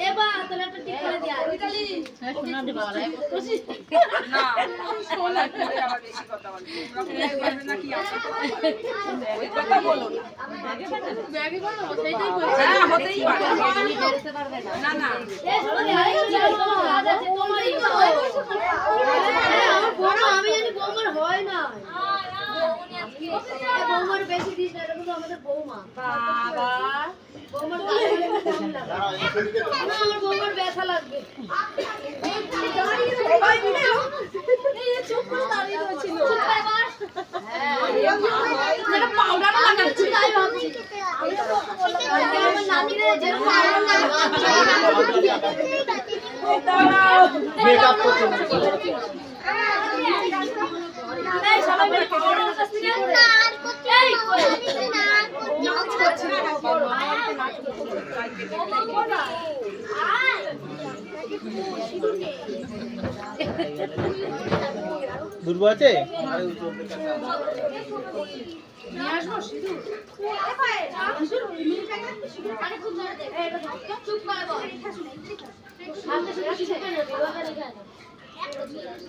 এবা তোরা একটা ঠিক করে দিয়া ইতালি শোনা দে বাবা না শোনা করে আবার বেশি কথা বল তোমরা বলবে না কি আছে ওই কথা বলো না ব্যাগে বলো সেইটাই বলছি হ্যাঁ হতেই পারে বেরোতে পারবে না না এই শোনো আরে কাজ আছে তোমারই তো আমার বড় আমি জানি বৌমার হয় না বৌমার বেশি দিস না এটা কিন্তু আমাদের বৌমা বাবা বৌমার কেমন লাগে না আমার বৌমার ব্যথা লাগবে সবাই মিলে এই চুপ করে দাঁড়িয়ে রয়েছিল চুপ করে বস হ্যাঁ এটা পাউডার লাগাচ্ছি তাই ভাবছি আমি তো আমার নানিরে যে পাউডার লাগাচ্ছি মেকআপ করতে এই সবাই মিলে পাউডার লাগাচ্ছি না আর করতে এই না নাচ করছি না দুর্বল আছে নিয়ে আসবো সিধু আরে খুব জোরে দে এই চুপ করে বল সামনে শুনে কিছু করে না বিবাহে রেখে না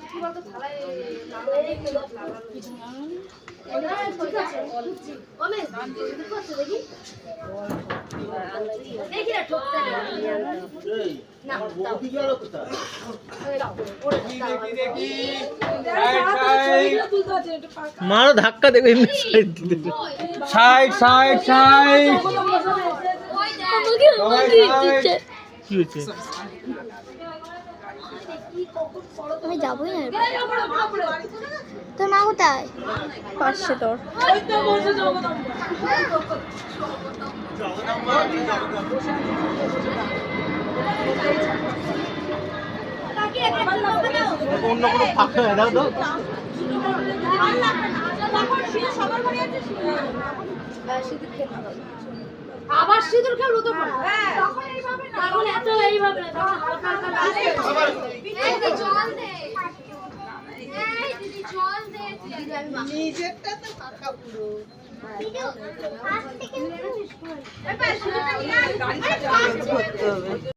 কি বলতো থালায় ঠিক আছে কমে করছে দেখি দেখি না ঠকতে না দাও কি গেল কোথায় দেখি মারো ধাক্কা দেবে সাইড সাইড সাইড কি হয়েছে আমি যাবই না তোর মা কোথায় পাশে তোর অন্য কোনো ফাঁকা দাও তো আবার সিঁদুর খেলো তো তখন এইভাবে না তখন এত এইভাবে না তখন হালকা হালকা এই দিদি জল দে এই দিদি জল দে আমি নিজেরটা তো ফাঁকা পুরো ভিডিও আজ থেকে এই পাশে গাড়ি করতে হবে